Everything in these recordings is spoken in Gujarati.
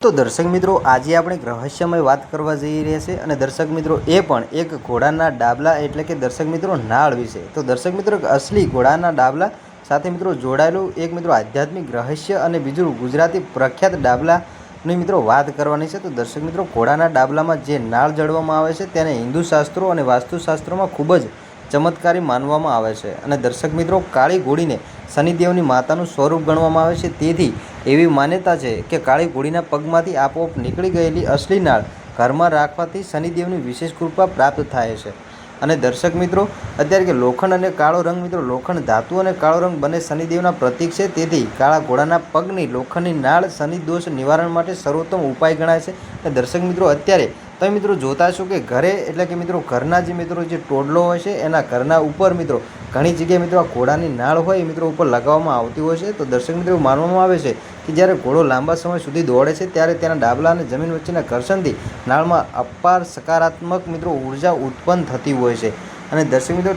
તો દર્શક મિત્રો, આજે આપણે એક રહસ્યમય વાત કરવા જઈ રહ્યા છે અને દર્શક મિત્રો એ પણ એક ઘોડાના ડાબલા એટલે કે દર્શક મિત્રો નાળ વિશે. તો દર્શક મિત્રો, એક અસલી ઘોડાના ડાબલા સાથે મિત્રો જોડાયેલું એક મિત્રો આધ્યાત્મિક રહસ્ય અને બીજું ગુજરાતી પ્રખ્યાત ડાબલાની મિત્રો વાત કરવાની છે. તો દર્શક મિત્રો, ઘોડાના ડાબલામાં જે નાળ જડવામાં આવે છે તેને હિન્દુ શાસ્ત્રો અને વાસ્તુશાસ્ત્રોમાં ખૂબ જ ચમત્કારી માનવામાં આવે છે અને દર્શક મિત્રો, કાળી ઘોડીને શનિદેવની માતાનું સ્વરૂપ ગણવામાં આવે છે. તેથી એવી માન્યતા છે કે કાળી ઘોડીના પગમાંથી આપોઆપ નીકળી ગયેલી અસલી નાળ ઘરમાં રાખવાથી શનિદેવની વિશેષ કૃપા પ્રાપ્ત થાય છે. અને દર્શક મિત્રો, અત્યારે કે લોખંડ અને કાળો રંગ મિત્રો, લોખંડ ધાતુ અને કાળો રંગ બંને શનિદેવના પ્રતીક છે. તેથી કાળા ઘોડાના પગની લોખંડની નાળ શનિ દોષ નિવારણ માટે સર્વોત્તમ ઉપાય ગણાય છે. અને દર્શક મિત્રો, અત્યારે તમે મિત્રો જોતા છો કે ઘરે એટલે કે મિત્રો ઘરના જે મિત્રો જે ટોડલો હોય છે એના ઘરના ઉપર મિત્રો ઘણી જગ્યાએ મિત્રો આ ઘોડાની નાળ હોય મિત્રો ઉપર લગાવવામાં આવતી હોય છે. તો દર્શક મિત્રો, માનવામાં આવે છે કે જ્યારે ઘોડો લાંબા સમય સુધી દોડે છે ત્યારે તેના ડાબલા અને જમીન વચ્ચેના ઘર્ષણથી નાળમાં અપાર સકારાત્મક મિત્રો ઉર્જા ઉત્પન્ન થતી હોય છે. અને દર્શક મિત્રો,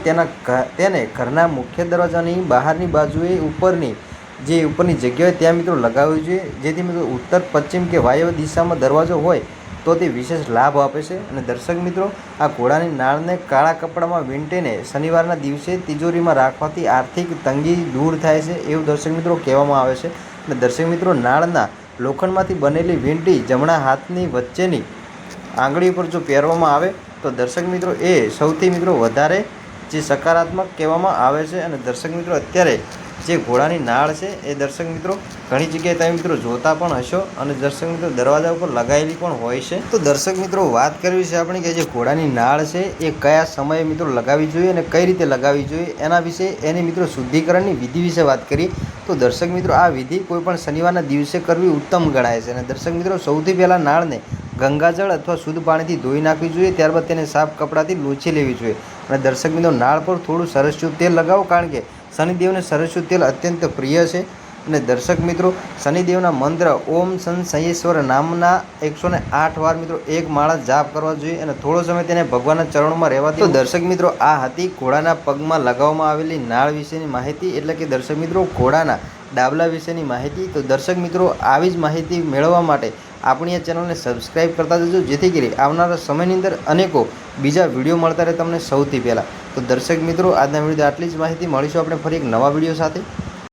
તેને ઘરના મુખ્ય દરવાજાની બહારની બાજુએ ઉપરની જગ્યાએ ત્યાં મિત્રો લગાવવી જોઈએ, જેથી મિત્રો ઉત્તર પશ્ચિમ કે વાયવ્ય દિશામાં દરવાજો હોય તો તે વિશેષ લાભ આપે છે. અને દર્શક મિત્રો, આ ઘોડાની નાળને કાળા કપડામાં વીંટીને શનિવારના દિવસે તિજોરીમાં રાખવાથી આર્થિક તંગી દૂર થાય છે એવું દર્શક મિત્રો કહેવામાં આવે છે. અને દર્શક મિત્રો, નાળના લોખંડમાંથી બનેલી વીંટી જમણા હાથની વચ્ચેની આંગળી પર જો પહેરવામાં આવે તો દર્શક મિત્રો એ સૌથી મિત્રો વધારે જે સકારાત્મક કહેવામાં આવે છે. અને દર્શક મિત્રો, અત્યારે જે ઘોડાની નાળ છે એ દર્શક મિત્રો ઘણી જગ્યાએ તમે મિત્રો જોતા પણ હશો અને દર્શક મિત્રો દરવાજા ઉપર લગાવેલી પણ હોય છે. તો દર્શક મિત્રો, વાત કરવી છે આપણે કે જે ઘોડાની નાળ છે એ કયા સમયે મિત્રો લગાવવી જોઈએ અને કઈ રીતે લગાવવી જોઈએ એના વિશે, એની મિત્રો શુદ્ધિકરણની વિધિ વિશે વાત કરીએ. તો દર્શક મિત્રો, આ વિધિ કોઈપણ શનિવારના દિવસે કરવી ઉત્તમ ગણાય છે. અને દર્શક મિત્રો, સૌથી પહેલાં નાળને ગંગાજળ અથવા શુદ્ધ પાણીથી ધોઈ નાખવી જોઈએ, ત્યારબાદ તેને સાફ કપડાથી લૂછી લેવી જોઈએ. અને દર્શક મિત્રો, નાળ પર થોડું સરસ્યું તેલ લગાવો, કારણ કે શનિદેવને સરસ્યું તેલ અત્યંત પ્રિય છે. અને દર્શક મિત્રો, શનિદેવના મંત્ર ઓમ શન શયેશ્વર નામના 108 વાર મિત્રો એક માળા જાપ કરવા જોઈએ અને થોડો સમય તેને ભગવાનના ચરણોમાં રહેવા દો. તો દર્શક મિત્રો, આ હતી ઘોડાના પગમાં લગાવવામાં આવેલી નાળ વિશેની માહિતી, એટલે કે દર્શક મિત્રો ઘોડાના ડાબલા વિશેની માહિતી. તો દર્શક મિત્રો, આવી જ માહિતી મેળવવા માટે આપણી આ ચેનલને સબસ્ક્રાઈબ કરતા જજો, જેથી કરી આવનારા સમયની અંદર અનેકો બીજા વિડીયો મળતા રહે તમને સૌથી પહેલાં. તો દર્શક મિત્રો, આજના વિડીયો આટલી જ માહિતી. મળીશું આપણે ફરી એક નવા વિડીયો સાથે.